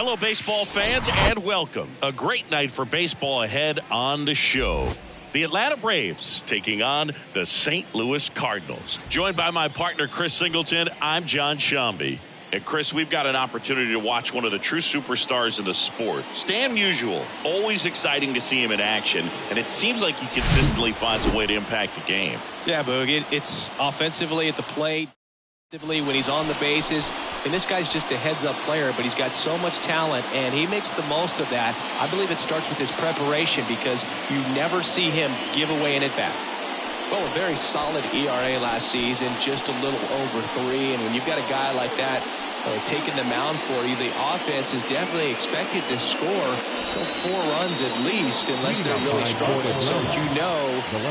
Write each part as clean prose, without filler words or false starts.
Hello, baseball fans, and welcome. A great night for baseball ahead on the show. The Atlanta Braves taking on the St. Louis Cardinals. Joined by my partner, Chris Singleton, I'm John Shambi. And Chris, we've got an opportunity to watch one of the true superstars in the sport. Stan Musial, always exciting to see him in action, and it seems like he consistently finds a way to impact the game. Yeah, Boog, it's offensively at the plate, when he's on the bases. And this guy's just a heads-up player, but he's got so much talent, and he makes the most of that. I believe it starts with his preparation because you never see him give away an at-bat. Well, a very solid ERA last season, just a little over 3. And when you've got a guy like that taking the mound for you, the offense is definitely expected to score 4 runs at least, unless they're really struggling. So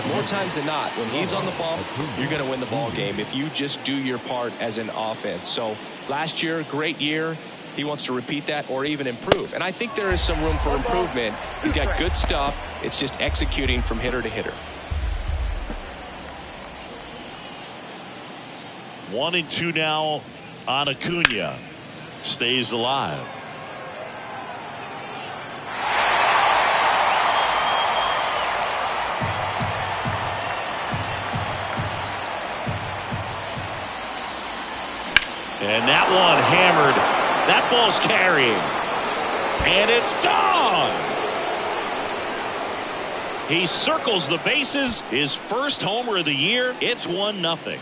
more times than not, when he's on the ball, you're going to win the ball game if you just do your part as an offense. So last year, great year. He wants to repeat that or even improve. And I think there is some room for improvement. He's got good stuff. It's just executing from hitter to hitter. 1-2 now on Acuna. Stays alive. And that one hammered. That ball's carrying. And it's gone. He circles the bases. His first homer of the year. It's 1-0.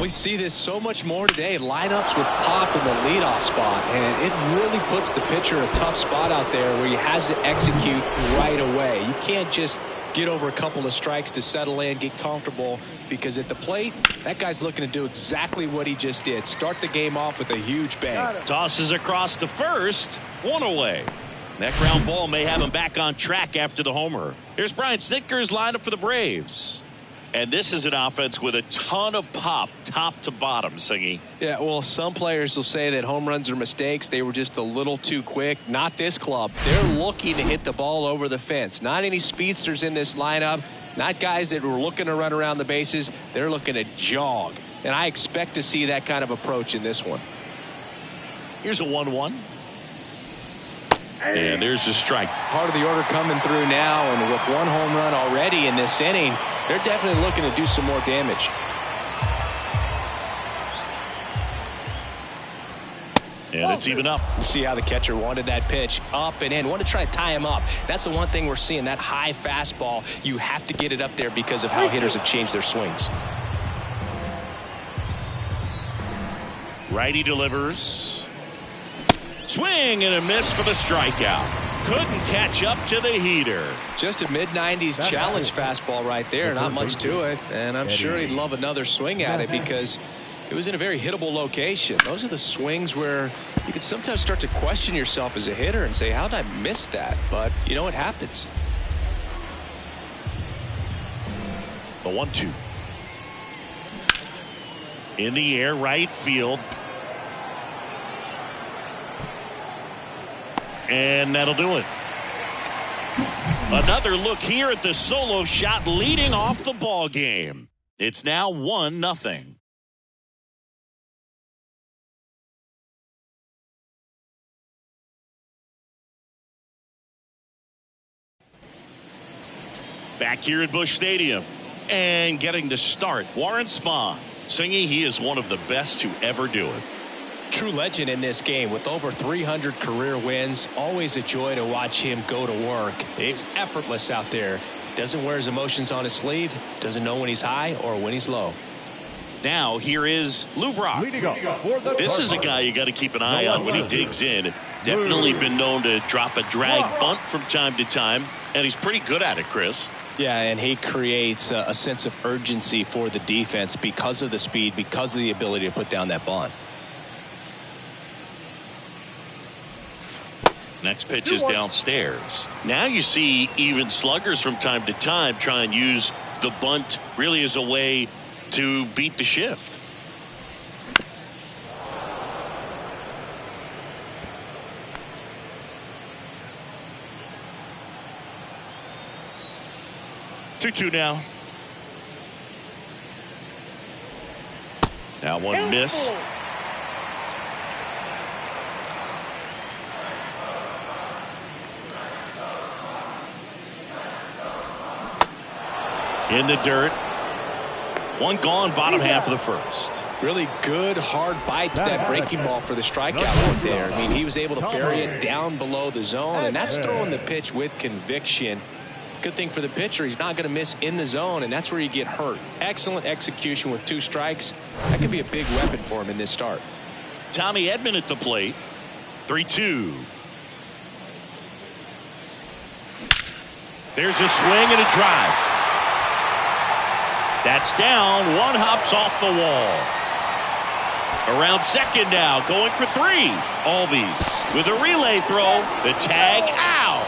We see this so much more today. Lineups with pop in the leadoff spot, and it really puts the pitcher in a tough spot out there where he has to execute right away. You can't just get over a couple of strikes to settle in, get comfortable, because at the plate, that guy's looking to do exactly what he just did. Start the game off with a huge bang. Tosses across the first. 1 away. That ground ball may have him back on track after the homer. Here's Brian Snitker's lineup for the Braves. And this is an offense with a ton of pop, top to bottom, Singy. Yeah, well, some players will say that home runs are mistakes. They were just a little too quick. Not this club. They're looking to hit the ball over the fence. Not any speedsters in this lineup. Not guys that were looking to run around the bases. They're looking to jog. And I expect to see that kind of approach in this one. Here's a 1-1. And there's the strike. Part of the order coming through now, and with 1 home run already in this inning, they're definitely looking to do some more damage. And it's even up. See how the catcher wanted that pitch up and in. Want to try to tie him up. That's the one thing we're seeing, that high fastball. You have to get it up there because of how hitters have changed their swings. Righty delivers. Swing and a miss for the strikeout. Couldn't catch up to the heater. Just a mid-90s challenge fastball right there. Not much to it. And I'm sure he'd love another swing at it because it was in a very hittable location. Those are the swings where you can sometimes start to question yourself as a hitter and say, how did I miss that? But, you know, it happens. The 1-2. In the air, right field. And that'll do it. Another look here at the solo shot leading off the ball game. It's now 1-0. Back here at Busch Stadium and getting to start, Warren Spahn. Singing, he is one of the best to ever do it. True legend in this game with over 300 career wins. Always a joy to watch him go to work. It's effortless out there. Doesn't wear his emotions on his sleeve. Doesn't know when he's high or when he's low. Now here is Lou Brock. This is a guy you got to keep an eye on when he digs in. Definitely been known to drop a drag bunt from time to time, and he's pretty good at it, Chris. Yeah, and he creates a sense of urgency for the defense because of the speed, because of the ability to put down that bunt. Next pitch is downstairs. Now you see even sluggers from time to time try and use the bunt really as a way to beat the shift. 2-2 now. That one missed. In the dirt. One gone, bottom half of the first. Really good, hard bite to that breaking ball for the strikeout right there. I mean, he was able to bury it down below the zone, and that's throwing the pitch with conviction. Good thing for the pitcher, he's not going to miss in the zone, and that's where you get hurt. Excellent execution with 2 strikes. That could be a big weapon for him in this start. Tommy Edman at the plate. 3-2. There's a swing and a drive. That's down. One hops off the wall. Around second now, going for 3. Albies with a relay throw. The tag out.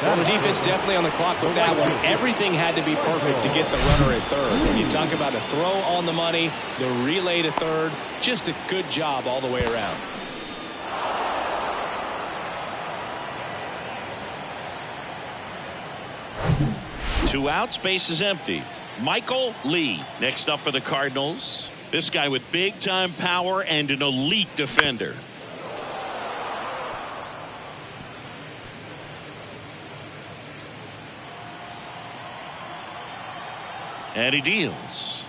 Well, the defense definitely on the clock with that one. Everything had to be perfect to get the runner at third. When you talk about a throw on the money, the relay to third, just a good job all the way around. Two outs, base is empty. Michael Lee next up for the Cardinals. This guy with big time power and an elite defender. And he deals.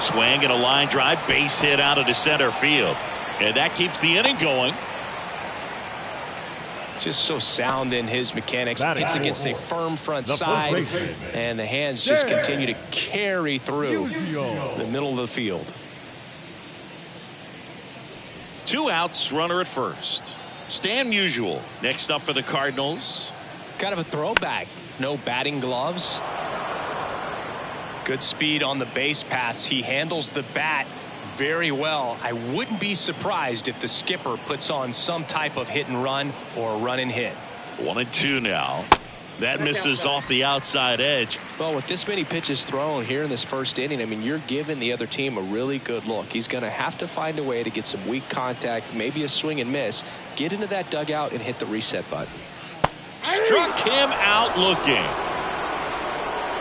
Swing and a line drive, base hit out of the center field. And that keeps the inning going. Just so sound in his mechanics. Hits against a firm front side, and the hands just continue to carry through the middle of the field. 2 outs, runner at first. Stan Musial next up for the Cardinals. Kind of a throwback. No batting gloves. Good speed on the base pass. He handles the bat very well. I wouldn't be surprised if the skipper puts on some type of hit and run or run and hit. 1-2 now. That misses off the outside edge. Well, with this many pitches thrown here in this first inning, I mean, you're giving the other team a really good look. He's going to have to find a way to get some weak contact, maybe a swing and miss, get into that dugout and hit the reset button. Struck him out looking.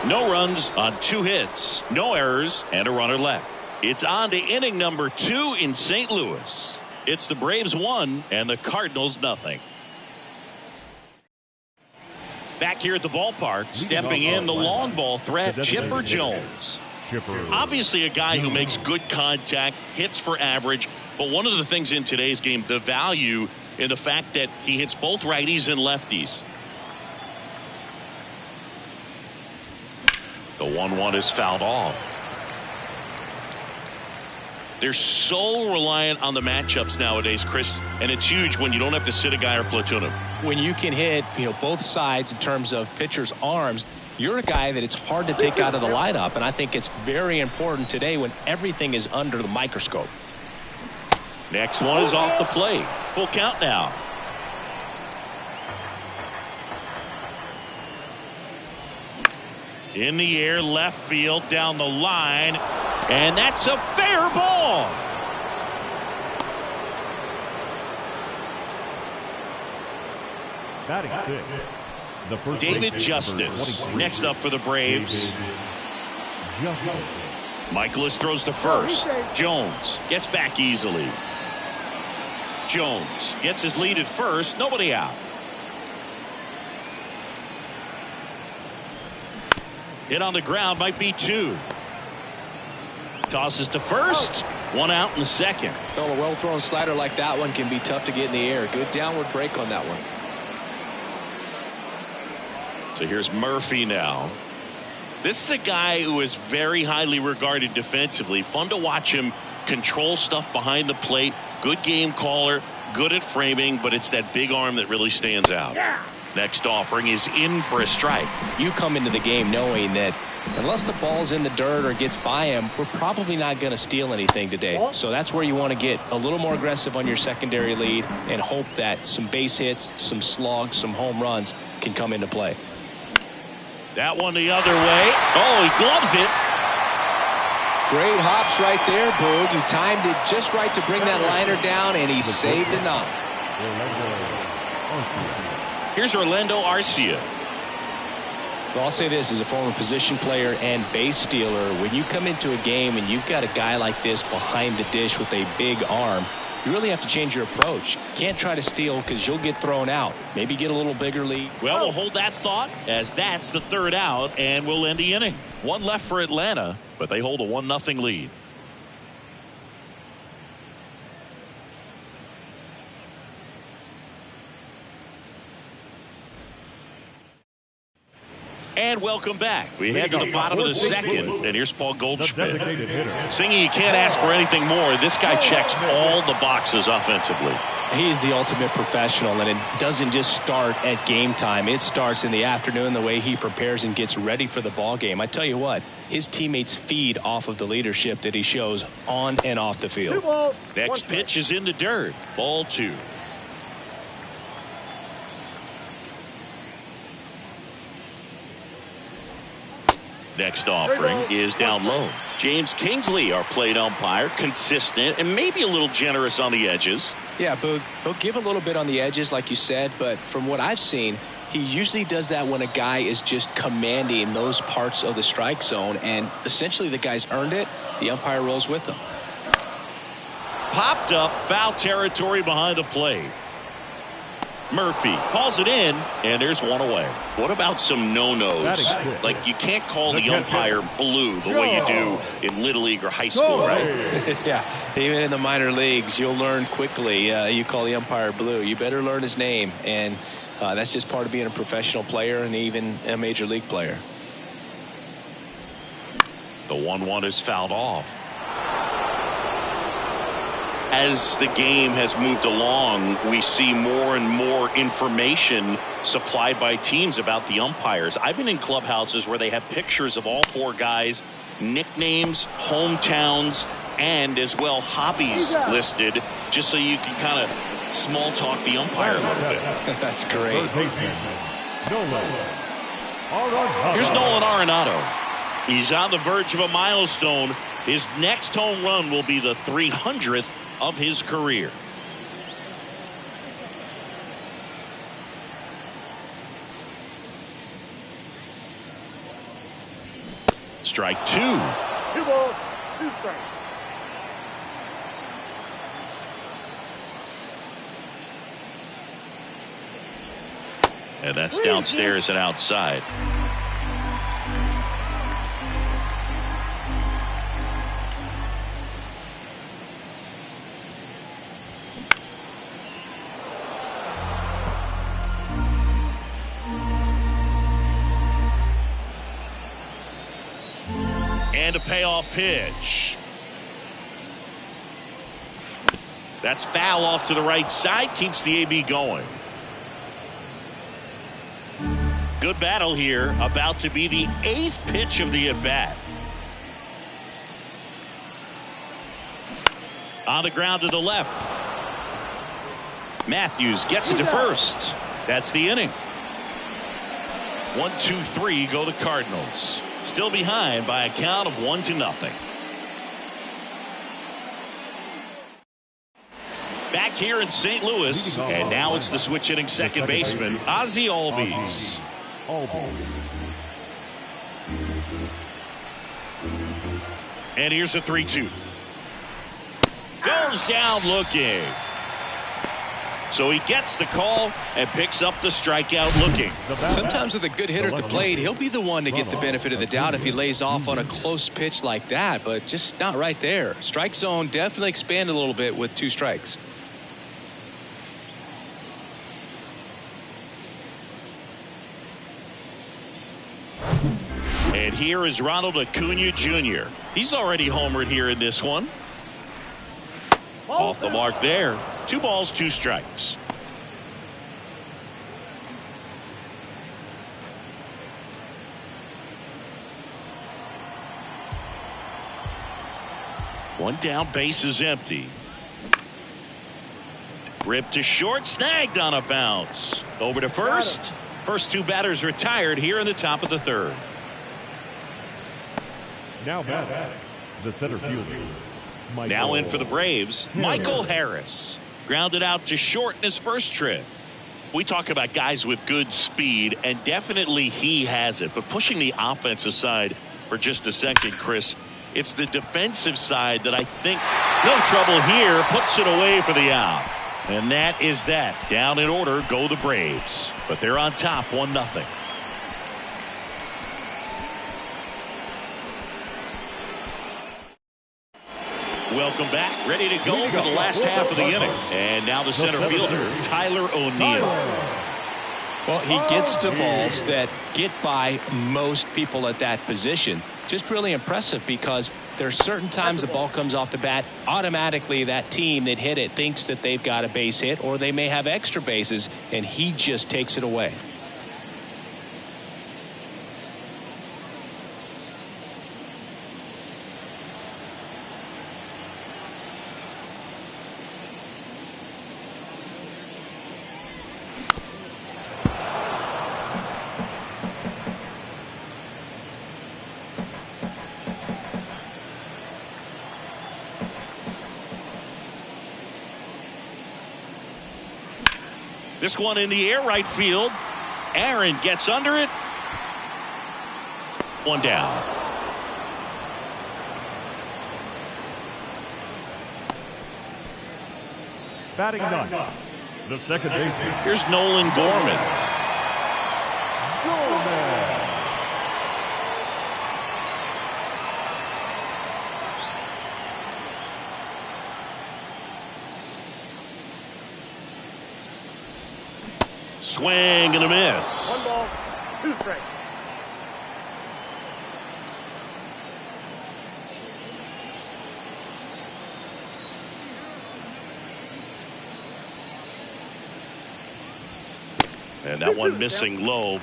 No runs on 2 hits, no errors, and a runner left. It's on to inning number 2 in St. Louis. It's the Braves 1 and the Cardinals nothing. Back here at the ballpark, stepping in the long ball threat, Chipper Jones. Obviously a guy who makes good contact, hits for average, but one of the things in today's game, the value in the fact that he hits both righties and lefties. The 1-1 is fouled off. They're so reliant on the matchups nowadays, Chris, and it's huge when you don't have to sit a guy or platoon him. When you can hit, both sides in terms of pitchers' arms, you're a guy that it's hard to take out of the lineup, and I think it's very important today when everything is under the microscope. Next one is off the plate. Full count now. In the air, left field, down the line, and that's a fair ball. Batting 6. The first David Justice next up for the Braves. Michaelis throws to first. Jones gets back easily. Jones gets his lead at first. Nobody out. Hit on the ground, might be 2. Tosses to first. 1 out in the second. Well, a well-thrown slider like that one can be tough to get in the air. Good downward break on that one. So here's Murphy now. This is a guy who is very highly regarded defensively. Fun to watch him control stuff behind the plate. Good game caller. Good at framing, but it's that big arm that really stands out. Next offering is in for a strike. You come into the game knowing that unless the ball's in the dirt or gets by him, we're probably not going to steal anything today. So that's where you want to get a little more aggressive on your secondary lead and hope that some base hits, some slugs, some home runs can come into play. That one the other way. Oh, he gloves it. Great hops right there, Boog. He timed it just right to bring that liner down, and he saved enough. Here's Orlando Arcia. Well, I'll say this as a former position player and base stealer. When you come into a game and you've got a guy like this behind the dish with a big arm, you really have to change your approach. Can't try to steal because you'll get thrown out. Maybe get a little bigger lead. Well, we'll hold that thought as that's the third out, and we'll end the inning. One left for Atlanta, but they hold a 1-0 lead. And welcome back. We head to the bottom of the second, and here's Paul Goldschmidt. Singy, you can't ask for anything more. This guy checks all the boxes offensively. He is the ultimate professional, and it doesn't just start at game time. It starts in the afternoon, the way he prepares and gets ready for the ball game. I tell you what, his teammates feed off of the leadership that he shows on and off the field. Next pitch is in the dirt. Ball 2. Next offering is down low. James Kingsley, our plate umpire, consistent and maybe a little generous on the edges. Yeah, Boog, he'll give a little bit on the edges, like you said, but from what I've seen, he usually does that when a guy is just commanding those parts of the strike zone, and essentially the guy's earned it. The umpire rolls with him. Popped up, foul territory behind the plate. Murphy calls it in, and there's one away. What about some no-nos? Like, you can't call the umpire blue the way you do in Little League or high school, right? Yeah, even in the minor leagues, you'll learn quickly. You call the umpire blue. You better learn his name, and that's just part of being a professional player and even a major league player. The 1-1 is fouled off. As the game has moved along, we see more and more information supplied by teams about the umpires. I've been in clubhouses where they have pictures of all 4 guys, nicknames, hometowns, and as well hobbies listed, just so you can kind of small talk the umpire a little bit. That's great. Here's Nolan Arenado. He's on the verge of a milestone. His next home run will be the 300th of his career. Strike 2. 2 balls, 2 strikes. And that's downstairs and outside. And a payoff pitch. That's foul off to the right side. Keeps the AB going. Good battle here. About to be the 8th pitch of the at-bat. On the ground to the left. Matthews gets to first. That's the inning. 1-2-3 go the Cardinals. Still behind by a count of 1-0. Back here in St. Louis, and now it's the switch hitting second baseman, Ozzie Albies. And here's a 3-2. Goes down looking. So he gets the call and picks up the strikeout looking. Sometimes with a good hitter at the plate, he'll be the one to get the benefit of the doubt if he lays off on a close pitch like that, but just not right there. Strike zone definitely expanded a little bit with 2 strikes. And here is Ronald Acuna Jr. He's already homered here in this one. Off the mark there. 2 balls, 2 strikes. One down, base is empty. Ripped to short, snagged on a bounce. Over to first. First 2 batters retired here in the top of the 3rd. Now batting, the center fielder. Now in for the Braves, Michael Harris. Grounded out to short in his first trip. We talk about guys with good speed, and definitely he has it. But pushing the offense aside for just a second, Chris, it's the defensive side that I think no trouble here, puts it away for the out. And that is that. Down in order go the Braves. But they're on top 1-0. Welcome back. Ready to go for the last half of the inning. And now the center fielder, Tyler O'Neill. Well, he gets to balls that get by most people at that position. Just really impressive because there's certain times the ball comes off the bat, automatically that team that hit it thinks that they've got a base hit or they may have extra bases, and he just takes it away. This one in the air, right field. Aaron gets under it. One down. Batting ninth, the second baseman. Here's Nolan Gorman. Swing and a miss. 1 ball, 2 strikes. And that one missing low.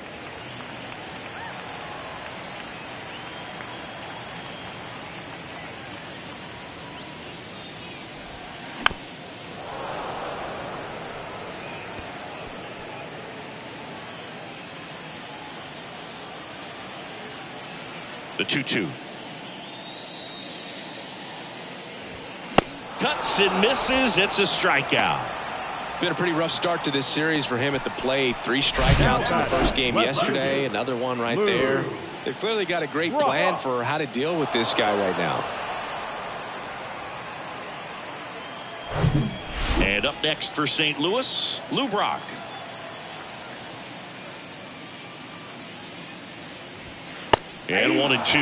The 2-2. Cuts and misses. It's a strikeout. Been a pretty rough start to this series for him at the plate. 3 strikeouts in the first game yesterday. Another one right there. They've clearly got a great plan for how to deal with this guy right now. And up next for St. Louis, Lou Brock. And 1-2.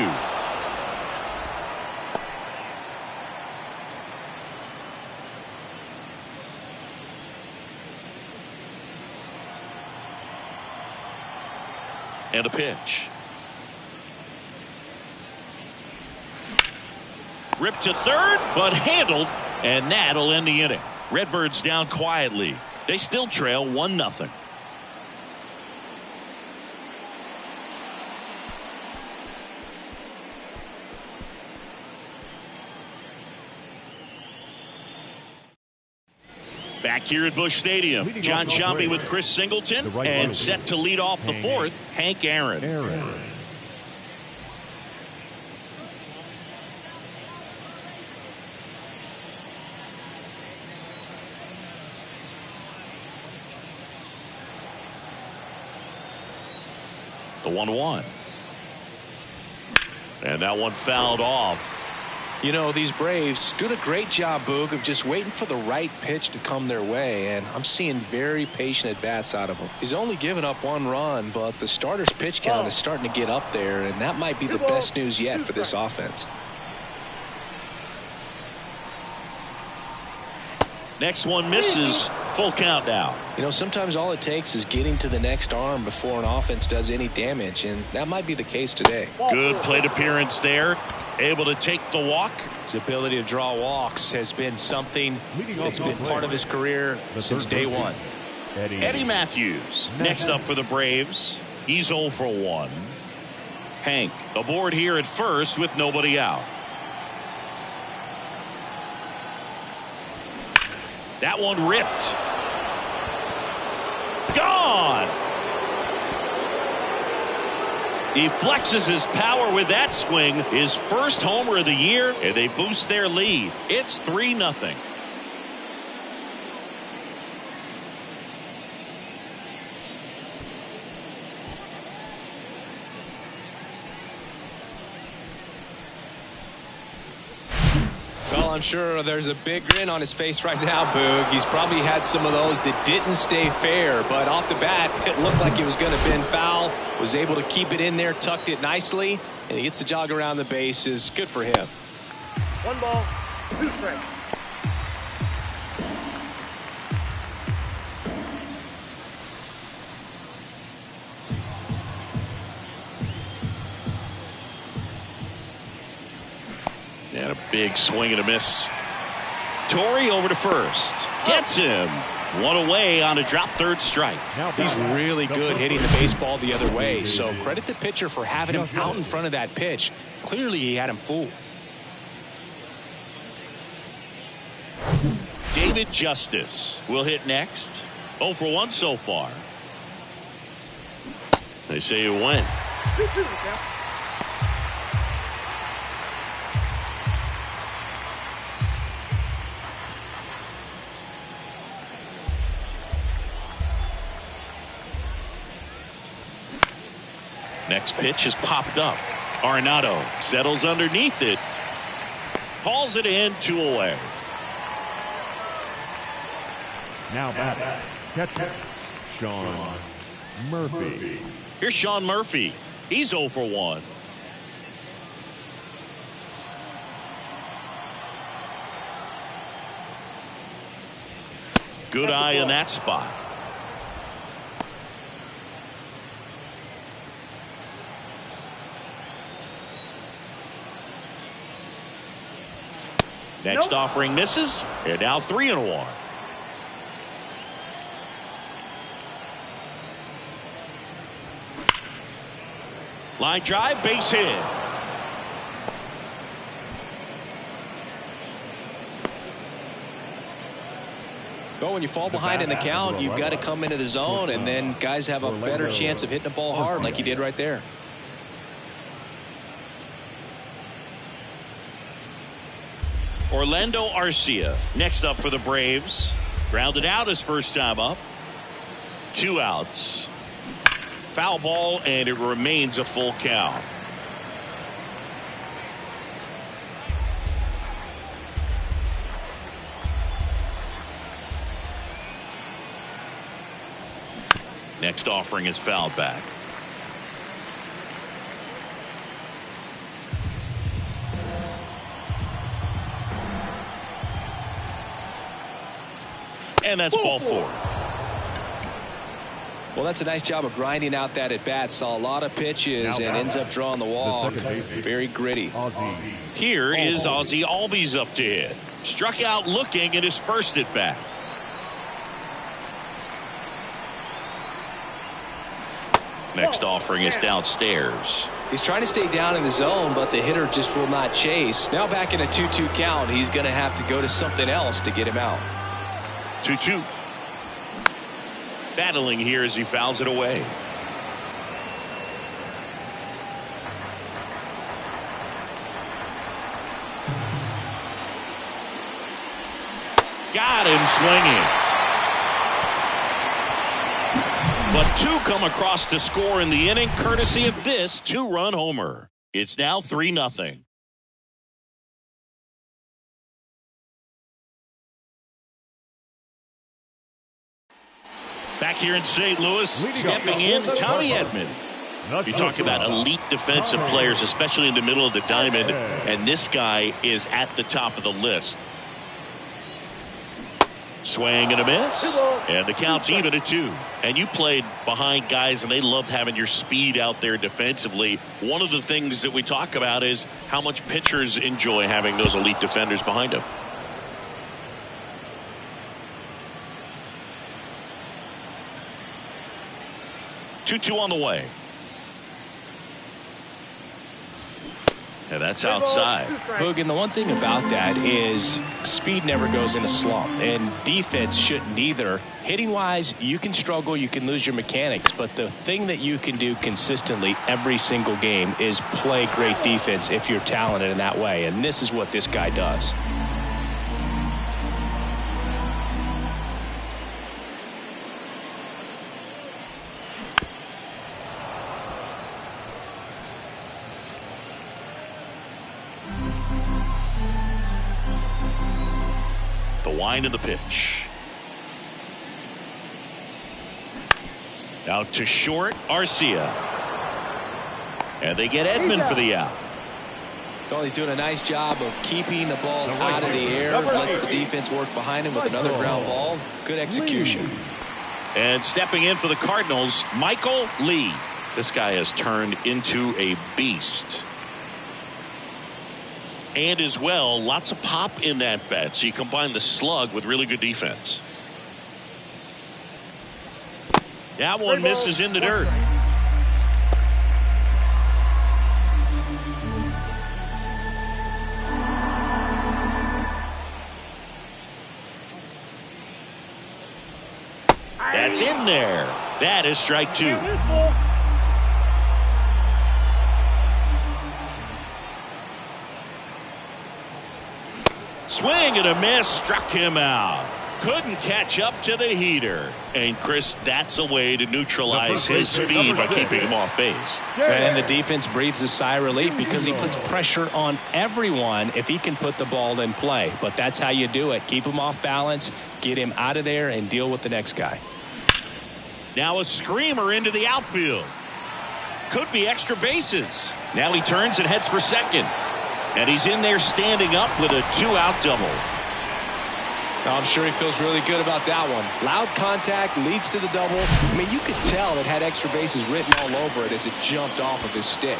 And a pitch. Ripped to third, but handled, and that'll end the inning. Redbirds down quietly. They still trail 1-0. Back here at Busch Stadium, John Sciambi with Chris Singleton, and set to lead off the fourth, Hank Aaron. The 1-1. And that one fouled off. You know, these Braves doing a great job, Boog, of just waiting for the right pitch to come their way, and I'm seeing very patient at-bats out of him. He's only given up 1 run, but the starter's pitch count is starting to get up there, and that might be the best news yet for this offense. Next one misses. Full count now. You know, sometimes all it takes is getting to the next arm before an offense does any damage, and that might be the case today. Good plate appearance there. Able to take the walk. His ability to draw walks has been something that's been part of his career since day one. Eddie Matthews next up for the Braves. He's 0 for 1. Hank aboard here at first with nobody out. That one ripped. Gone. He flexes his power with that swing. His first homer of the year, and they boost their lead. It's 3-0. I'm sure there's a big grin on his face right now, Boog. He's probably had some of those that didn't stay fair, but off the bat, it looked like it was going to bend foul. Was able to keep it in there, tucked it nicely, and he gets the jog around the bases. Good for him. 1 ball, 2 strikes. And a big swing and a miss. Torrey over to first. Gets him. One away on a drop, third strike. He's really good hitting the baseball the other way, so credit the pitcher for having him out in front of that pitch. Clearly he had him fooled. David Justice will hit next. 0 for 1 so far. They say it went. 2-2 the count. Next pitch has popped up. Arenado settles underneath it. Hauls it in, 2 away. Now batting, catcher, Sean Murphy. Here's Sean Murphy. He's 0 for 1. Good eye in that spot. Next offering misses. And now 3-1. Line drive, base hit. Well, when you fall behind in the count, you've got to come into the zone, and then guys have a better chance of hitting the ball hard like he did right there. Orlando Arcia next up for the Braves. Grounded out his first time up. 2 outs. Foul ball, and it remains a full count. Next offering is fouled back. And that's ball 4. Well, that's a nice job of grinding out that at bat. Saw a lot of pitches and ends up drawing the walk. Very gritty. Here is Ozzie Albies up to hit. Struck out looking in his first at bat. Next offering is downstairs. He's trying to stay down in the zone, but the hitter just will not chase. Now back in a 2-2 count, he's going to have to go to something else to get him out. 2-2. Battling here as he fouls it away. Got him swinging. But 2 come across to score in the inning courtesy of this 2-run homer. It's now 3-0. Back here in St. Louis, stepping in, Tommy Edman. You talk about elite defensive players, especially in the middle of the diamond, and this guy is at the top of the list. Swing and a miss, and the count's even at 2. And you played behind guys, and they loved having your speed out there defensively. One of the things that we talk about is how much pitchers enjoy having those elite defenders behind them. 2-2 on the way. And that's outside. Boog, and the one thing about that is speed never goes in a slump, and defense shouldn't either. Hitting wise, you can struggle, you can lose your mechanics, but the thing that you can do consistently every single game is play great defense if you're talented in that way, and this is what this guy does. wind of the pitch. Out to short, Arcia. And they get Edman for the out. Well, he's doing a nice job of keeping the ball out of the air. Lets the defense work behind him with another ground ball. Good execution. And stepping in for the Cardinals, Michael Lee. This guy has turned into a beast. And as well, lots of pop in that bat. So you combine the slug with really good defense. That one misses in the dirt. That's in there. That is strike two. Swing and a miss, struck him out. Couldn't catch up to the heater. And Chris, that's a way to neutralize his speed by keeping him off base. And the defense breathes a sigh of relief because he puts pressure on everyone if he can put the ball in play. But that's how you do it. Keep him off balance, get him out of there, and deal with the next guy. Now a screamer into the outfield. Could be extra bases. Now he turns and heads for second. And he's in there standing up with a 2-out double. I'm sure he feels really good about that one. Loud contact leads to the double. I mean, you could tell it had extra bases written all over it as it jumped off of his stick.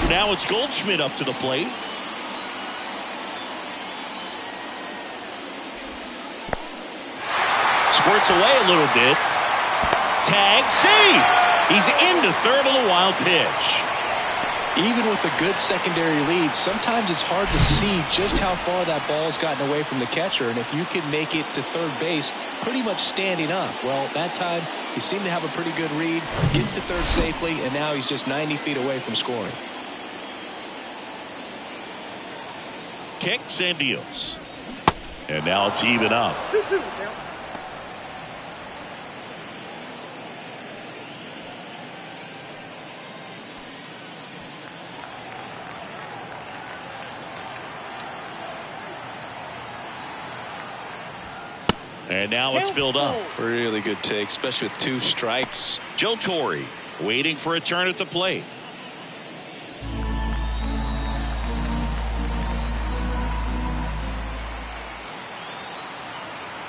Now it's Goldschmidt up to the plate. Squirts away a little bit. Tag, see! He's into third on the wild pitch. Even with a good secondary lead, sometimes it's hard to see just how far that ball's gotten away from the catcher. And if you can make it to third base pretty much standing up, well, that time he seemed to have a pretty good read, gets to third safely, and now he's just 90 feet away from scoring. Kicks and deals. And now it's even up. 2-2 now. And now it's filled up. Really good take, especially with 2 strikes. Joe Torre waiting for a turn at the plate.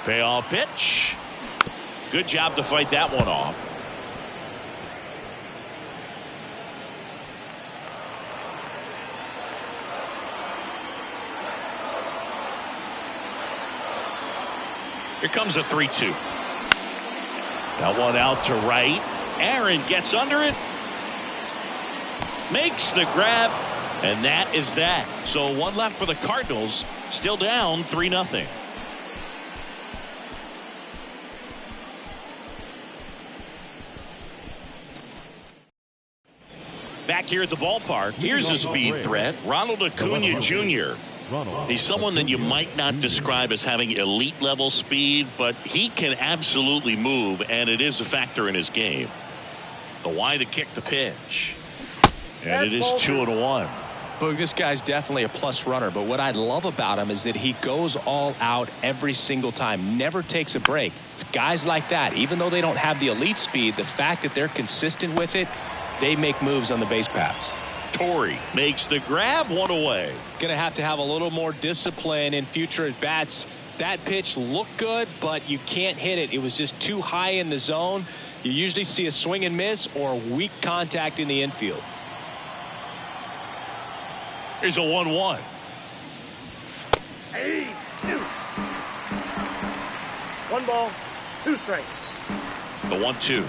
Payoff pitch. Good job to fight that one off. Here comes a 3-2. That one out to right. Aaron gets under it. Makes the grab. And that is that. So one left for the Cardinals. Still down 3-0. Back here at the ballpark, here's a speed threat. Ronald Acuna Jr. He's someone that you might not describe as having elite level speed, but he can absolutely move, and it is a factor in his game. The wide to kick the pitch. And it is 2-1. But this guy's definitely a plus runner, but what I love about him is that he goes all out every single time, never takes a break. It's guys like that, even though they don't have the elite speed, the fact that they're consistent with it, they make moves on the base paths. Torre makes the grab, one away. Going to have a little more discipline in future at bats. That pitch looked good, but you can't hit it. It was just too high in the zone. You usually see a swing and miss or weak contact in the infield. Here's a 1-1. Hey, 2. 1 ball, 2 strikes. The 1-2.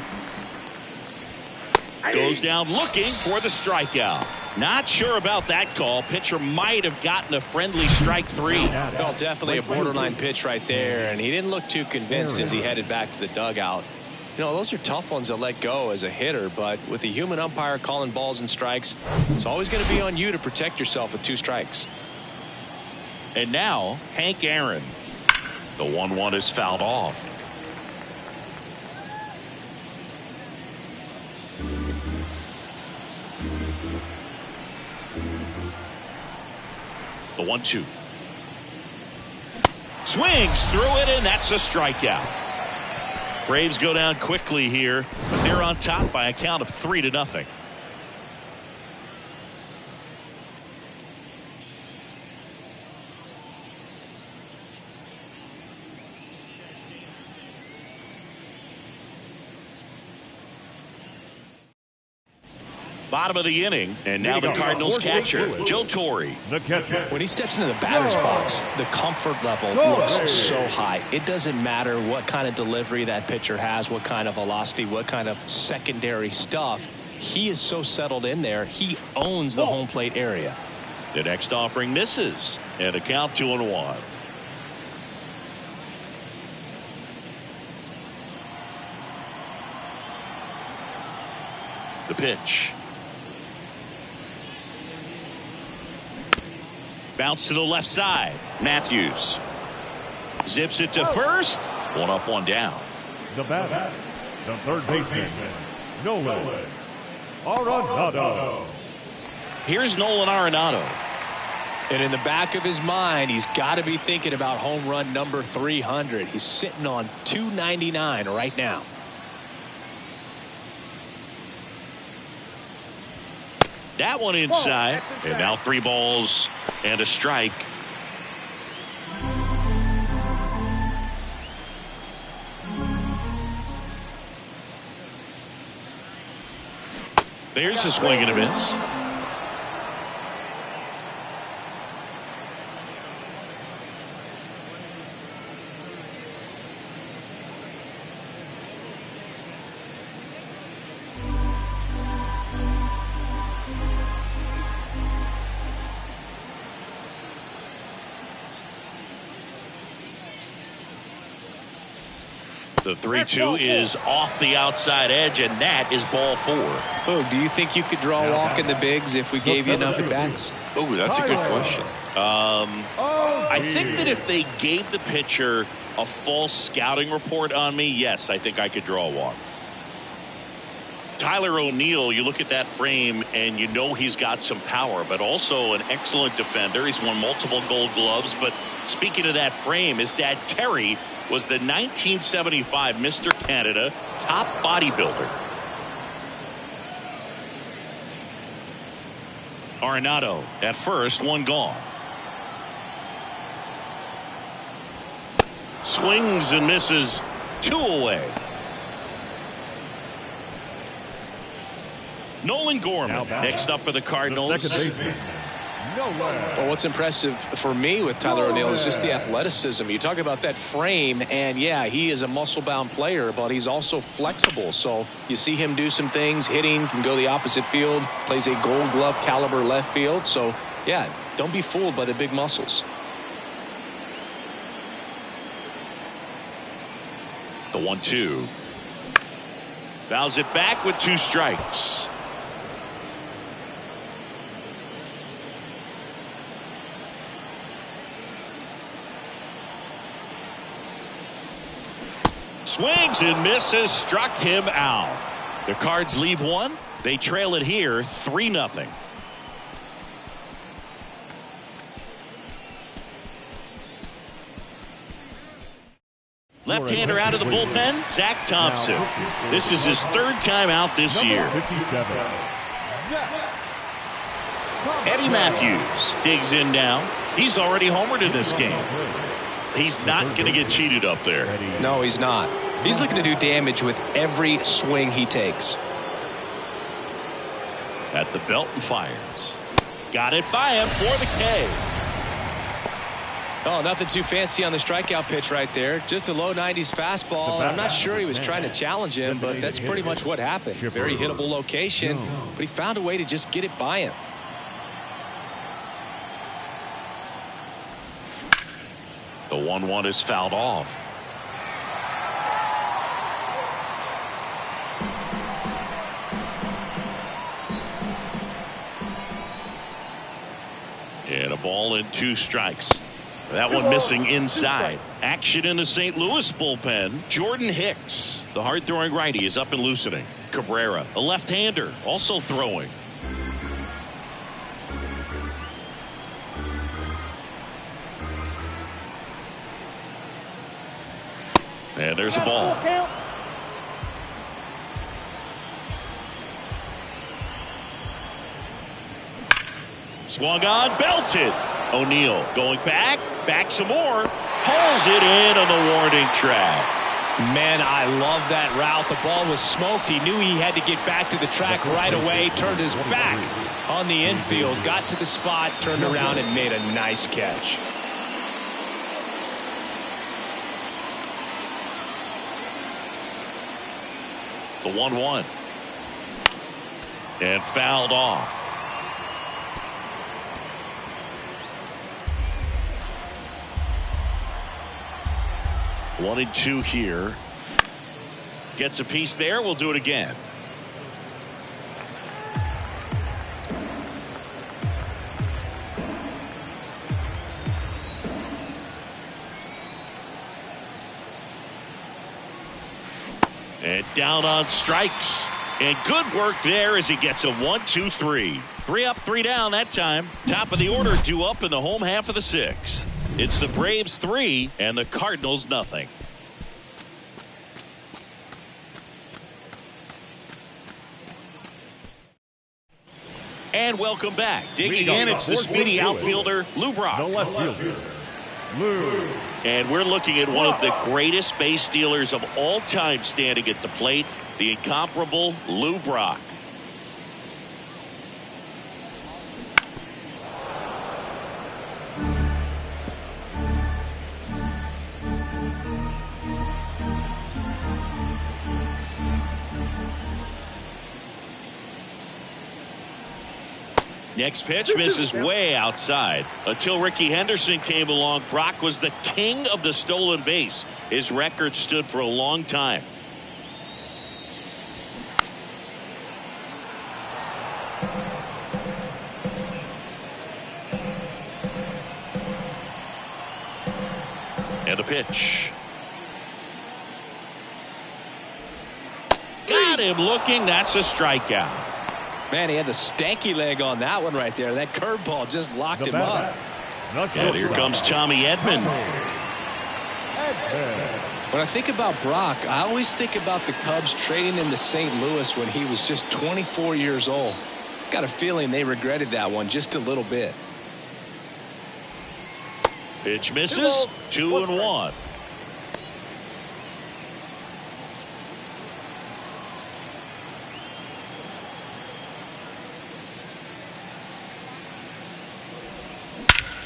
Goes down looking for the strikeout. Not sure about that call. Pitcher might have gotten a friendly strike 3. Well, definitely a borderline pitch right there, and he didn't look too convinced as he headed back to the dugout. You know, those are tough ones to let go as a hitter, but with the human umpire calling balls and strikes, it's always going to be on you to protect yourself with 2 strikes. And now, Hank Aaron. The 1-1 is fouled off. The 1-2. Swings through it, and that's a strikeout. Braves go down quickly here, but they're on top by a count of 3-0. Bottom of the inning, and now the Cardinals catcher, Joe Torre. The catcher. When he steps into the batter's box, the comfort level looks so high. It doesn't matter what kind of delivery that pitcher has, what kind of velocity, what kind of secondary stuff. He is so settled in there. He owns the home plate area. The next offering misses, and a count 2-1. The pitch. Bounce to the left side. Matthews zips it to first. One up, one down. The batter, the third baseman, Nolan Arenado. Here's Nolan Arenado. And in the back of his mind, he's got to be thinking about home run number 300. He's sitting on 299 right now. That one inside, and now 3 balls and a strike. There's a swing and a miss. The 3-2 is off the outside edge, and that is ball 4. Oh, do you think you could draw a walk in the bigs if we gave you enough at bats? Oh, that's a good question. I think that if they gave the pitcher a false scouting report on me, yes, I think I could draw a walk. Tyler O'Neill, you look at that frame and you know he's got some power, but also an excellent defender. He's won multiple Gold Gloves. But speaking of that frame, his dad Terry was the 1975 Mr. Canada top bodybuilder. Arenado at first, one gone. Swings and misses, 2 away. Nolan Gorman next up for the Cardinals. Well, what's impressive for me with Tyler O'Neill is just the athleticism. You talk about that frame, and yeah, he is a muscle-bound player, but he's also flexible. So you see him do some things, hitting, can go the opposite field, plays a Gold Glove caliber left field. So yeah, don't be fooled by the big muscles. The 1-2. Fouls it back with 2 strikes. Swings and misses, struck him out. The Cards leave one. They trail it here 3-0. Left-hander out of the bullpen, Zach Thompson. This is his 3rd time out this year. Eddie Matthews digs in now. He's already homered in this game. He's not going to get cheated up there. No, he's not. He's looking to do damage with every swing he takes. At the belt and fires. Got it by him for the K. Oh, nothing too fancy on the strikeout pitch right there. Just a low 90s fastball. I'm not sure he was trying to challenge him, but that's pretty much what happened. Very hittable location, but he found a way to just get it by him. The 1-1 is fouled off. And a ball and 2 strikes. That one missing inside. Action in the St. Louis bullpen. Jordan Hicks, the hard-throwing righty, is up and loosening. Cabrera, a left-hander, also throwing. And there's a ball. Swung on, belted. O'Neill going back some more. Pulls it in on the warning track. Man, I love that route. The ball was smoked. He knew he had to get back to the track right away. Turned his back on the infield. Got to the spot, turned around, and made a nice catch. The 1-1. And fouled off. One and two here. Gets a piece there. We'll do it again. And down on strikes. And good work there as he gets a 1-2-3. 3 up, 3 down that time. Top of the order due up in the home half of the sixth. It's the Braves 3 and the Cardinals nothing. And welcome back. Digging in, it's the speedy outfielder, Lou Brock. The left fielder, Lou. And we're looking at one of the greatest base stealers of all time standing at the plate, the incomparable Lou Brock. Next pitch misses way outside. Until Ricky Henderson came along, Brock was the king of the stolen base. His record stood for a long time. And a pitch. Got him looking. That's a strikeout. Man, he had the stanky leg on that one right there. That curveball just locked him up. And here comes Tommy Edman. When I think about Brock, I always think about the Cubs trading him to St. Louis when he was just 24 years old. Got a feeling they regretted that one just a little bit. Pitch misses. 2-1.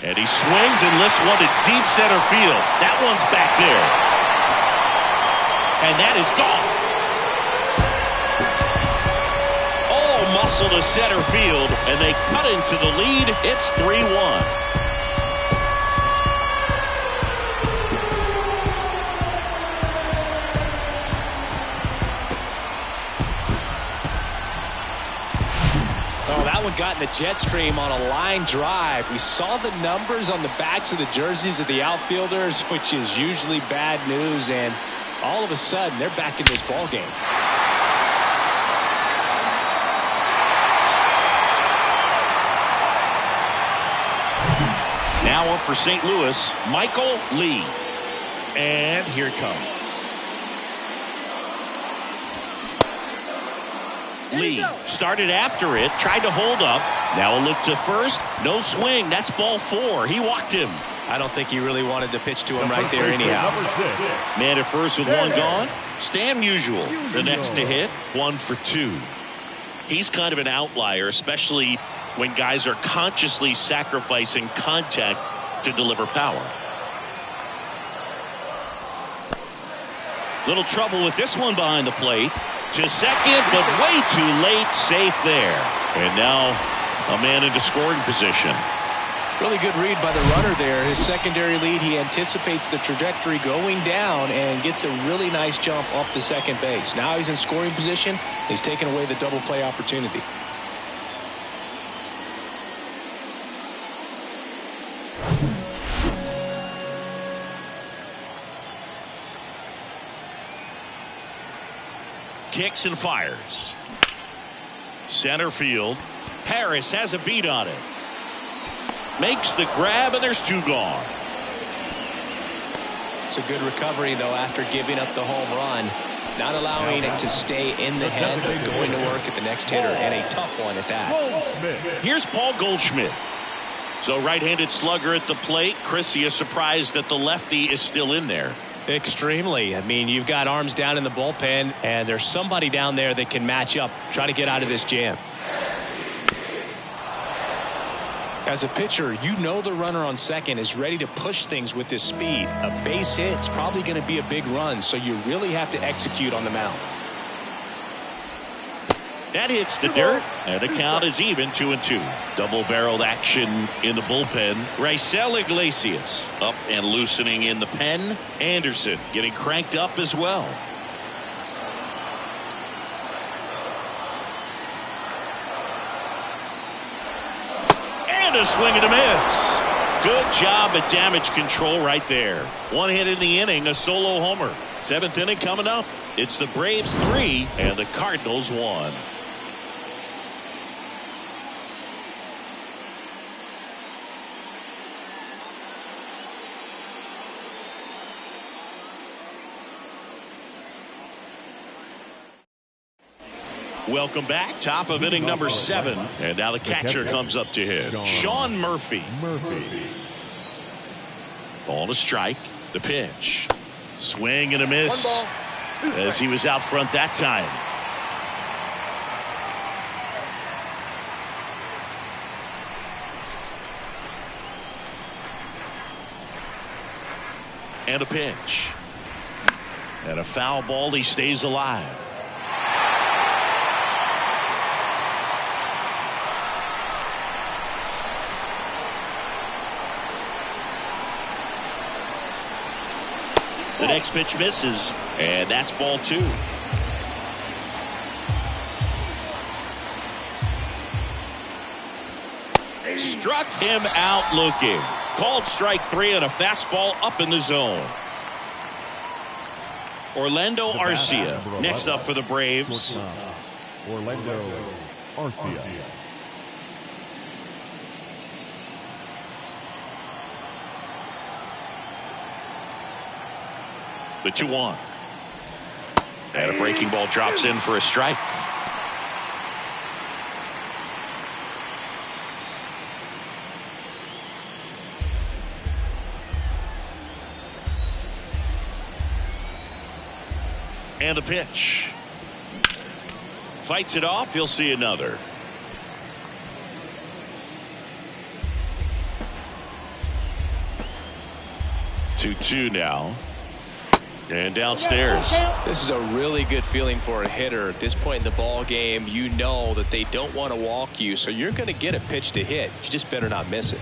And he swings and lifts one to deep center field. That one's back there. And that is gone. All muscle to center field, and they cut into the lead. It's 3-1. That one got in the jet stream on a line drive. We saw the numbers on the backs of the jerseys of the outfielders, which is usually bad news, and all of a sudden they're back in this ball game. Now up for St. Louis, Michael Lee. And here it comes. Lee started after it, tried to hold up. Now a look to first. No swing. That's ball 4. He walked him. I don't think he really wanted to pitch to him right there anyhow. Man at first with one gone. Stan Musial, the next to hit. 1 for 2. He's kind of an outlier, especially when guys are consciously sacrificing contact to deliver power. Little trouble with this one behind the plate. To second, but way too late. Safe there. And now a man into scoring position. Really good read by the runner there. His secondary lead, he anticipates the trajectory going down and gets a really nice jump up to second base. Now he's in scoring position. He's taken away the double play opportunity. kicks and fires. Center field. Harris has a beat on it. Makes the grab, and there's 2 gone. It's a good recovery, though, after giving up the home run. Not allowing it to stay in the head, but going to work at the next hitter, and a tough one at that. Here's Paul Goldschmidt. So right-handed slugger at the plate. Chris, you surprised that the lefty is still in there? Extremely. I mean, you've got arms down in the bullpen, and there's somebody down there that can match up, try to get out of this jam. As a pitcher, you know the runner on second is ready to push things with this speed. A base hit's probably going to be a big run, so you really have to execute on the mound. That hits the dirt, and the count is even 2-2. Double-barreled action in the bullpen. Raisel Iglesias up and loosening in the pen. Anderson getting cranked up as well. And a swing and a miss. Good job at damage control right there. 1 hit in the inning, a solo homer. 7th inning coming up. It's the Braves 3 and the Cardinals 1. Welcome back. Top of inning number 7. And now the catcher comes up to hit. Sean Murphy. Ball to strike. The pitch. Swing and a miss. As he was out front that time. And a pitch. And a foul ball. He stays alive. The next pitch misses, and that's ball 2. Struck him out looking. Called strike 3 and a fastball up in the zone. Orlando Arcia next up for the Braves. Orlando Arcia. The 2-1. And a breaking ball drops in for a strike. And the pitch. Fights it off. He'll see another. Two now. And downstairs. This is a really good feeling for a hitter. At this point in the ball game, you know that they don't want to walk you, so you're going to get a pitch to hit. You just better not miss it.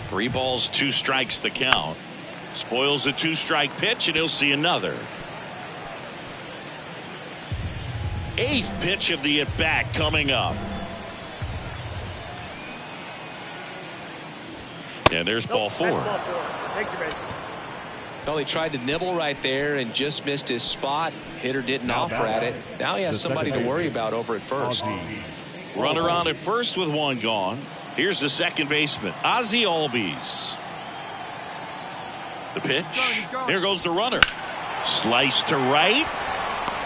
3 balls, 2 strikes the count. Spoils the 2-strike pitch, and he'll see another. 8th pitch of the at-bat coming up. And there's ball 4. Well, he tried to nibble right there and just missed his spot. Hitter didn't offer at it. Now he has somebody to worry about over at first. Runner on at first with 1 gone. Here's the second baseman, Ozzie Albies. The pitch. There goes the runner. Slice to right.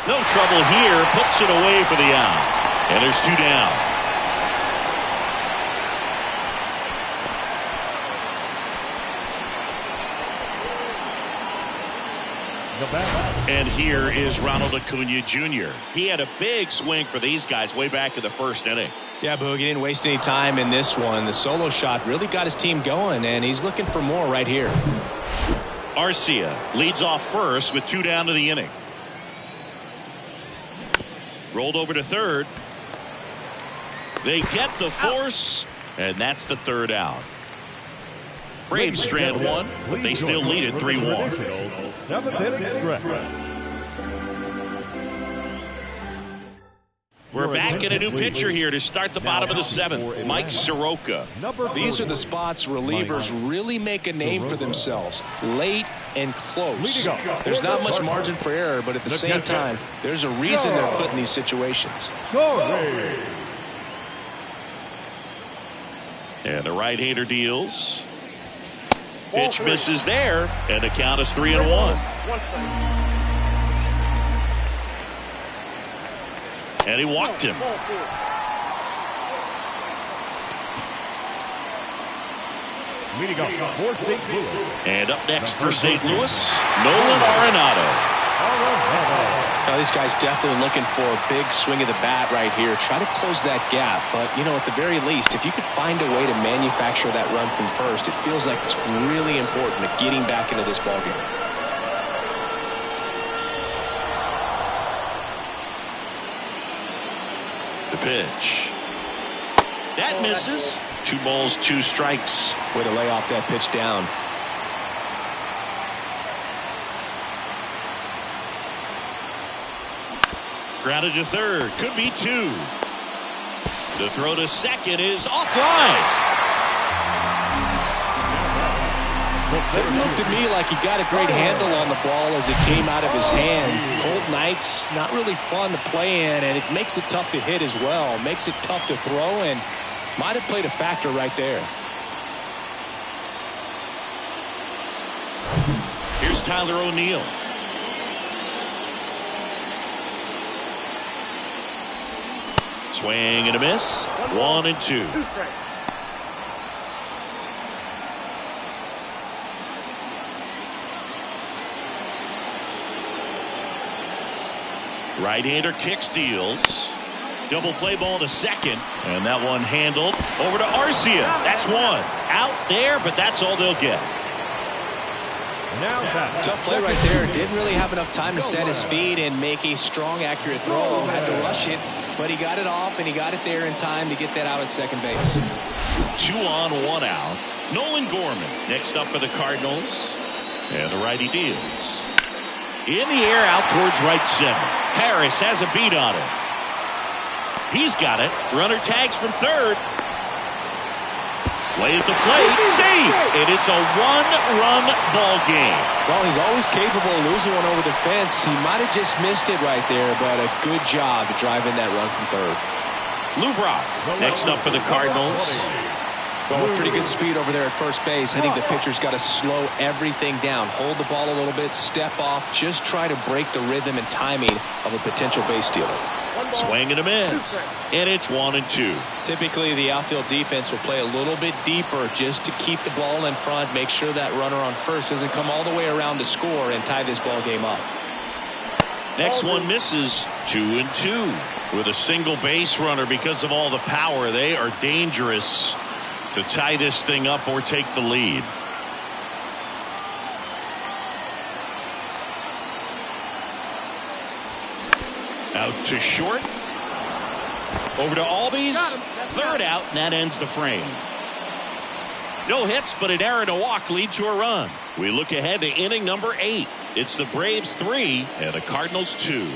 No trouble here. Puts it away for the out. And there's 2 down. And here is Ronald Acuna Jr. He had a big swing for these guys way back in the 1st inning. Yeah, Boog, he didn't waste any time in this one. The solo shot really got his team going, and he's looking for more right here. Arcia leads off first with 2 down to the inning. Rolled over to third. They get the force, and that's the 3rd out. Braves strand 1, but they still lead it 3-1. 7th inning stretch. We're back in a new pitcher here to start the bottom of the seventh. Mike Soroka. These are the spots relievers really make a name for themselves. Late and close. There's not much margin for error, but at the same time, there's a reason they're put in these situations. And the right-hander deals. Pitch misses there, and the count is 3-1. And he walked him. Leading up for St. Louis. And up next for St. Louis, Nolan Arenado. Now, these guys definitely looking for a big swing of the bat right here. Try to close that gap. But, you know, at the very least, if you could find a way to manufacture that run from first, it feels like it's really important to getting back into this ballgame. The pitch. That misses. 2 balls, 2 strikes. Way to lay off that pitch down. Grounded to third. Could be 2. The throw to second is offline. It looked to me like he got a great handle on the ball as it came out of his hand. Cold nights, not really fun to play in, and it makes it tough to hit as well. Makes it tough to throw, and might have played a factor right there. Here's Tyler O'Neill. Swing and a miss. 1-2. Right-hander kicks, deals. Double play ball to second. And that one handled over to Arcia. That's one. Out there, but that's all they'll get. Now tough play right there. Didn't really have enough time to set his feet and make a strong, accurate throw. Had to rush it, but he got it off, and he got it there in time to get that out at second base. 2 on, 1 out. Nolan Gorman next up for the Cardinals. And the righty deals. In the air, out towards right center. Harris has a beat on it. He's got it. Runner tags from third. Way at the plate. Save. And it's a 1-run ball game. Well, he's always capable of losing one over the fence. He might have just missed it right there, but a good job to drive in that run from third. Lou Brock next up for the Cardinals. Well, with pretty good speed over there at first base. I think the pitcher's got to slow everything down. Hold the ball a little bit, step off, just try to break the rhythm and timing of a potential base stealer. Swing and a miss. And it's 1-2. Typically, the outfield defense will play a little bit deeper just to keep the ball in front, make sure that runner on first doesn't come all the way around to score and tie this ball game up. Next one misses. 2-2. With a single base runner, because of all the power, they are dangerous to tie this thing up or take the lead. Out to short. Over to Albies. Third out, and that ends the frame. No hits, but an error and a walk lead to a run. We look ahead to inning number 8. It's the Braves 3 and the Cardinals 2.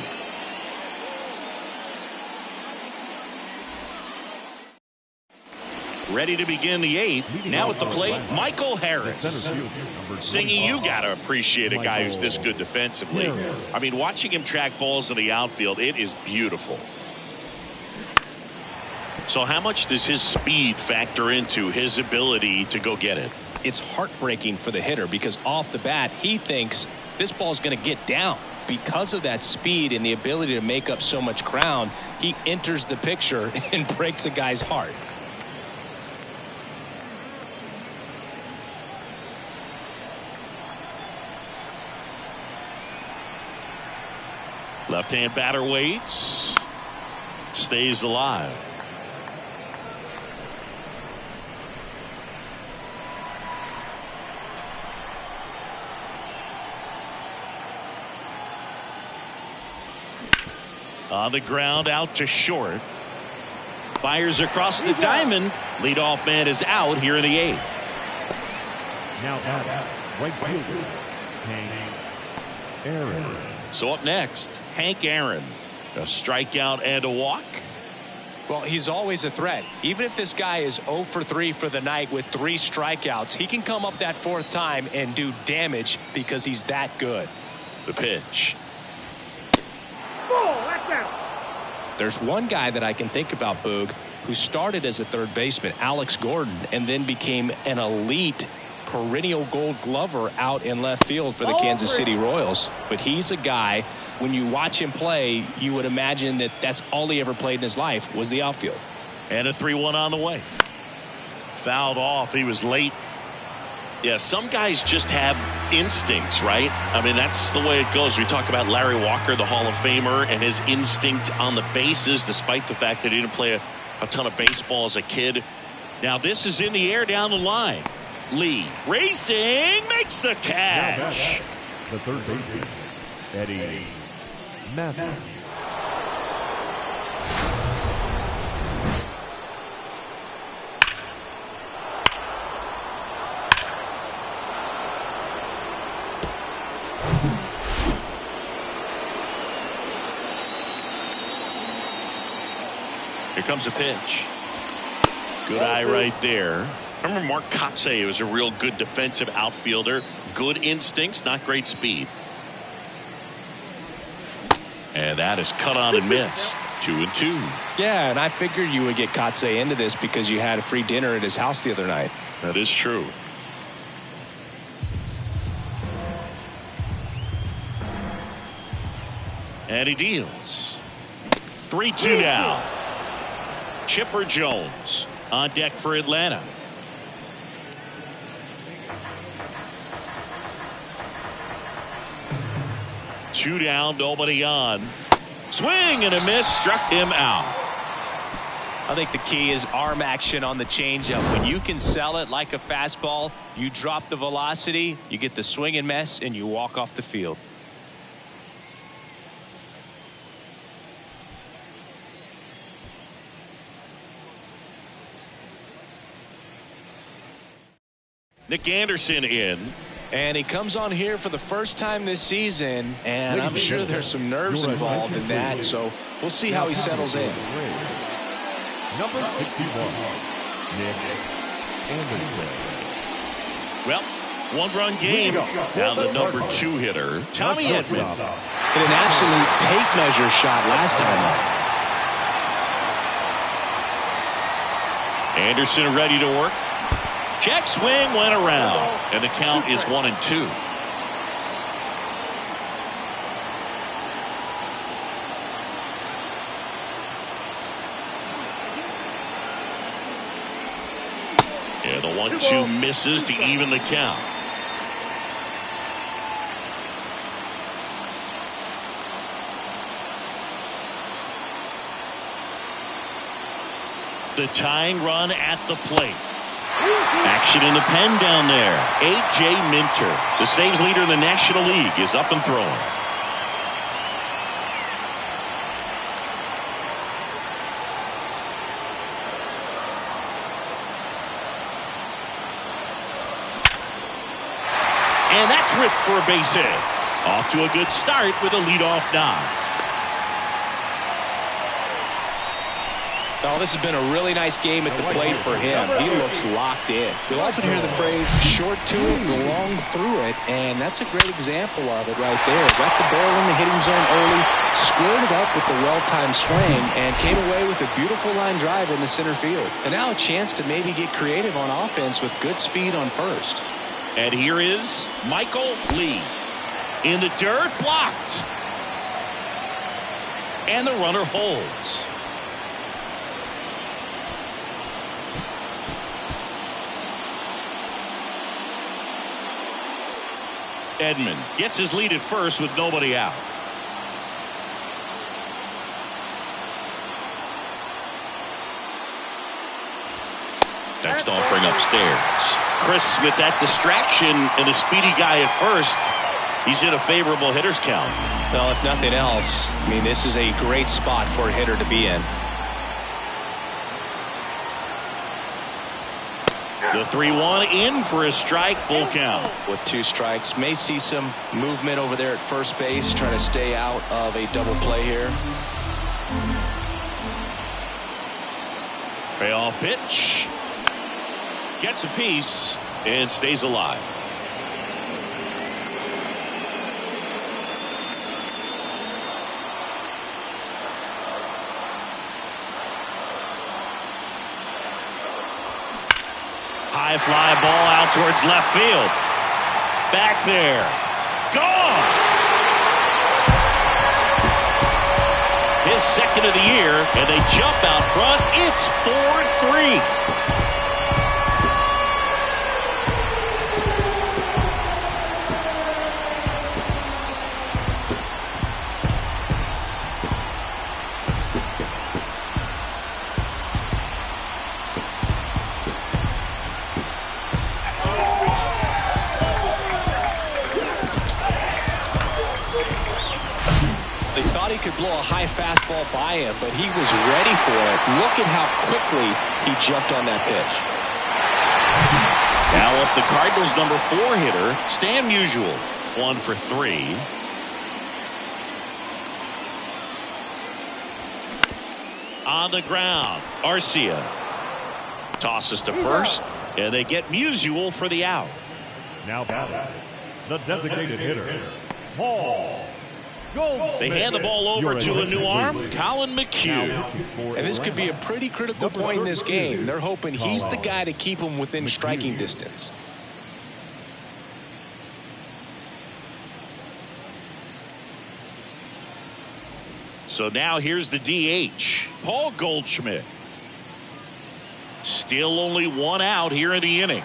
Ready to begin the 8th. Now at the plate, Michael Harris. Singy, you got to appreciate a guy who's this good defensively. I mean, watching him track balls in the outfield, it is beautiful. So how much does his speed factor into his ability to go get it? It's heartbreaking for the hitter because off the bat, he thinks this ball's going to get down. Because of that speed and the ability to make up so much ground, he enters the picture and breaks a guy's heart. Left-hand batter waits. Stays alive. On the ground, out to short. Fires across the diamond. Leadoff man is out here in the 8th. Now at right fielder, Hank Aaron. So up next, Hank Aaron. A strikeout and a walk. Well, he's always a threat. Even if this guy is 0 for 3 for the night with 3 strikeouts, he can come up that 4th time and do damage because he's that good. The pitch. Ball, that's out. There's one guy that I can think about, Boog, who started as a third baseman, Alex Gordon, and then became an elite perennial Gold Glover out in left field for the Kansas City Royals. But he's a guy, when you watch him play, you would imagine that that's all he ever played in his life was the outfield. And a 3-1 on the way. Fouled off. He was late. Yeah, some guys just have instincts, right? I mean, that's the way it goes. We talk about Larry Walker, the Hall of Famer, and his instinct on the bases, despite the fact that he didn't play a ton of baseball as a kid. Now, this is in the air down the line. Lee racing, makes the catch. The third baseman, Eddie Matthews. Here comes a pitch. Good eye right there. Remember Mark Kotsay was a real good defensive outfielder. Good instincts, not great speed. And that is cut on and missed. 2-2. Yeah, and I figured you would get Kotsay into this because you had a free dinner at his house the other night. That is true. And he deals. 3-2 now. Chipper Jones on deck for Atlanta. Two down, nobody on. Swing and a miss, struck him out. I think the key is arm action on the changeup. When you can sell it like a fastball, you drop the velocity, you get the swing and miss, and you walk off the field. Nick Anderson in. And he comes on here for the first time this season, and I'm sure there's some nerves involved in that, so we'll see how he settles in. Number 61, Nick Anderson. Well, one-run game. Now the number 2 hitter, Tommy Edman. Hit an absolute tape measure shot last time up. Anderson ready to work. Check swing went around, and the count is 1-2. And the 1-2 misses to even the count. The tying run at the plate. Action in the pen down there. A.J. Minter, the saves leader in the National League, is up and throwing. And that's ripped for a base hit. Off to a good start with a leadoff knock. Oh, this has been a really nice game at the plate for him. He looks locked in. You'll often hear the phrase short to it, long through it, and that's a great example of it right there. Got the ball in the hitting zone early, squared it up with the well-timed swing, and came away with a beautiful line drive in the center field. And now a chance to maybe get creative on offense with good speed on first. And here is Michael Lee. In the dirt, blocked. And the runner holds. Edman gets his lead at first with nobody out. Next offering upstairs. Chris with that distraction and a speedy guy at first. He's in a favorable hitter's count. Well, if nothing else, I mean, this is a great spot for a hitter to be in. The 3-1 in for a strike, full count. With 2 strikes, may see some movement over there at first base, trying to stay out of a double play here. Payoff pitch. Gets a piece and stays alive. High fly ball out towards left field. Back there. Gone. His second of the year, and they jump out front. It's 4-3. They thought he could blow a high fastball by him, but he was ready for it. Look at how quickly he jumped on that pitch. Now up the Cardinals' number 4 hitter, Stan Musial, 1 for 3. On the ground, Arcia tosses to first, and they get Musial for the out. Now batting, the designated hitter, Paul. They hand the ball over to a new arm, Colin McHugh. And this could be a pretty critical point in this game. They're hoping he's the guy to keep him within striking distance. So now here's the DH, Paul Goldschmidt. Still only 1 out here in the inning.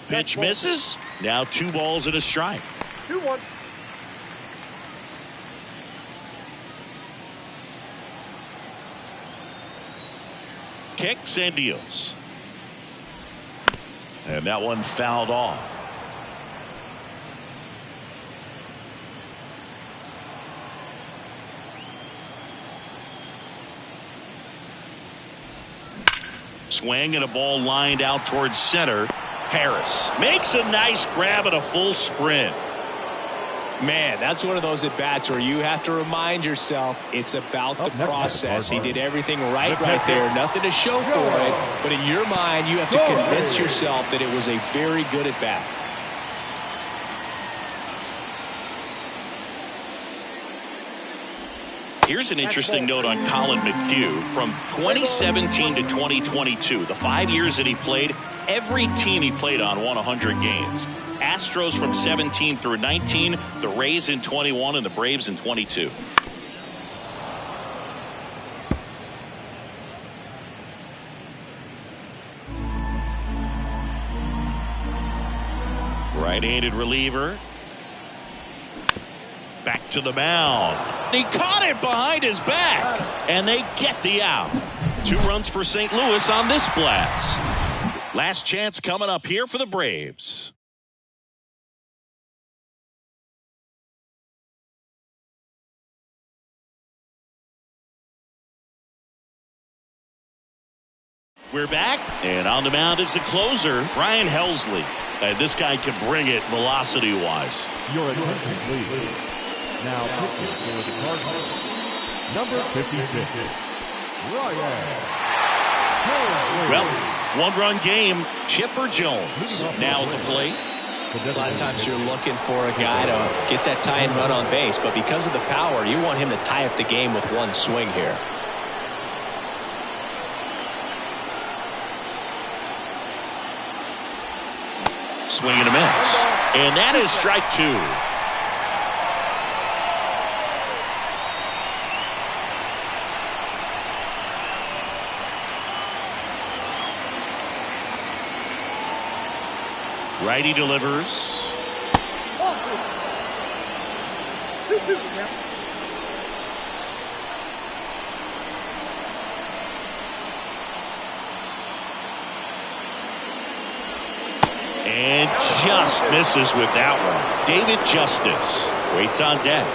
Pitch misses. Now 2 balls and a strike. 2-1. Kicks and deals. And that one fouled off. Swing and a ball lined out towards center. Harris makes a nice grab and a full sprint. Man, that's one of those at-bats where you have to remind yourself it's about the process. He did everything right there. Nothing to show for it. But in your mind, you have to convince yourself that it was a very good at-bat. Here's an interesting note on Colin McHugh. From 2017 to 2022, the 5 years that he played, every team he played on won 100 games. Astros from 17 through 19, the Rays in 21, and the Braves in 22. Right-handed reliever. Back to the mound. He caught it behind his back. And they get the out. 2 runs for St. Louis on this blast. Last chance coming up here for the Braves. We're back, and on the mound is the closer, Ryan Helsley. And this guy can bring it velocity-wise. Your attention, please. Now pitching for the Cardinals, number 56, Ryan. Well, 1-run game, Chipper Jones now at the plate. A lot of times you're looking for a guy to get that tying run on base, but because of the power, you want him to tie up the game with 1 swing here. Swing and a miss. And that is strike 2. Righty delivers. And just misses with that one. David Justice waits on deck.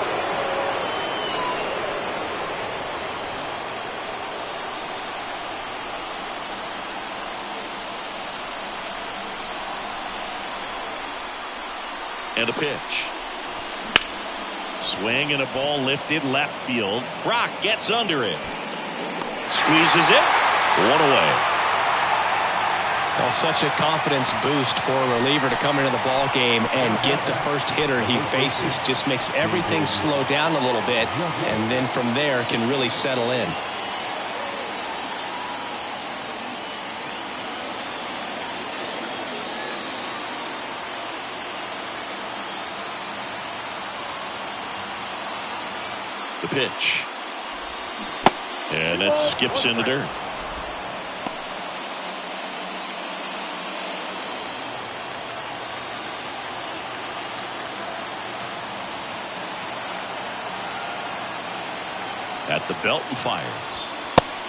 And a pitch. Swing and a ball lifted left field. Brock gets under it. Squeezes it. One away. Well, such a confidence boost for a reliever to come into the ball game and get the first hitter he faces. Just makes everything slow down a little bit, and then from there can really settle in. The pitch. And that skips in the dirt. At the belt and fires.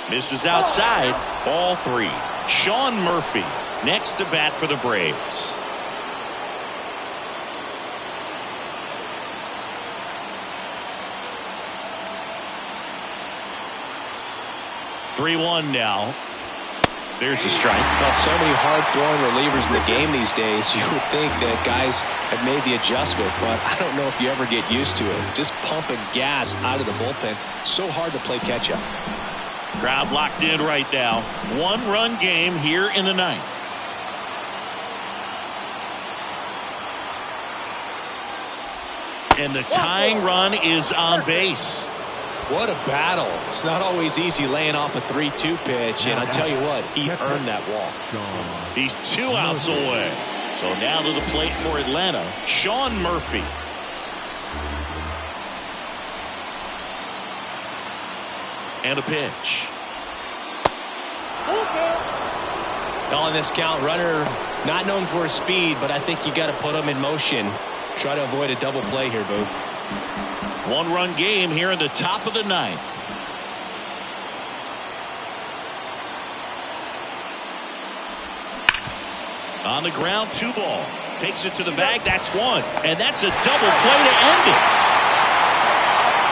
Misses outside. Ball 3. Sean Murphy next to bat for the Braves. (3-1) now. There's the strike. Well, so many hard-throwing relievers in the game these days. You would think that guys have made the adjustment, but I don't know if you ever get used to it. Just pumping gas out of the bullpen. So hard to play catch-up. Crowd locked in right now. One-run game here in the 9th. And the tying run is on base. What a battle. It's not always easy laying off a 3-2 pitch, and I tell you what, he earned that walk. He's 2 outs away. So now to the plate for Atlanta, Sean Murphy. And a pitch. On this count, runner not known for his speed, but I think you got to put him in motion. Try to avoid a double play here, Boo. One-run game here in the top of the 9th. On the ground, 2 ball. Takes it to the bag. That's 1. And that's a double play to end it.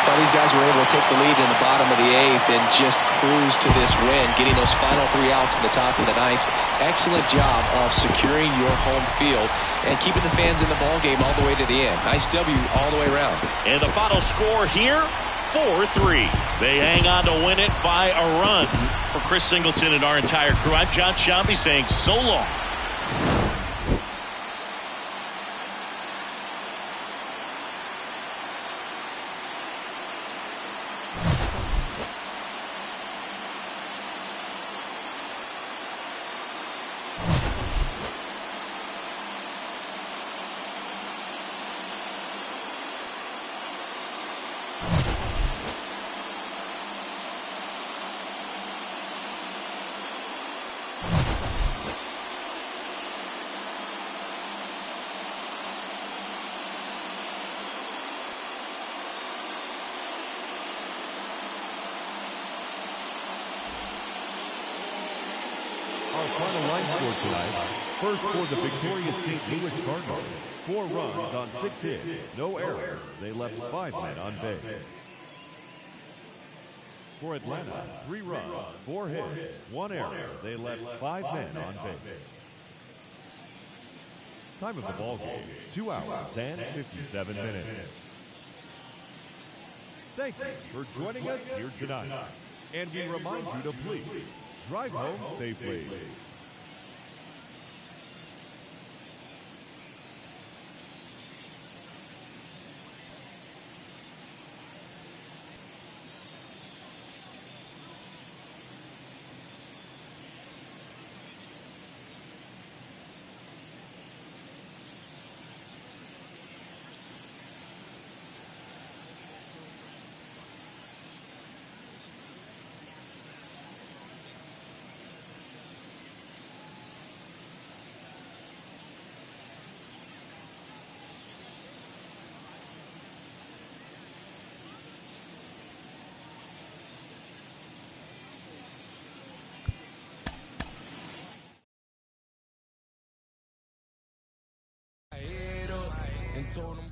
Well, these guys were able to take the lead in the bottom of the 8th and just cruise to this win, getting those final 3 outs in the top of the 9th. Excellent job of securing your home field and keeping the fans in the ball game all the way to the end. Nice W all the way around. And the final score here, 4-3. They hang on to win it by a run. For Chris Singleton and our entire crew, I'm John Shambi saying so long. Our final line score tonight. First for the victorious St. Louis Cardinals. 4 runs on 6 hits, no errors. They left 5 men on base. For Atlanta, 3 runs, 4 hits, 1 error. They left 5 men on base. Time of the ball game, 2 hours and 57 minutes. Thank you for joining us here tonight. And we remind you to please drive home safely. Told him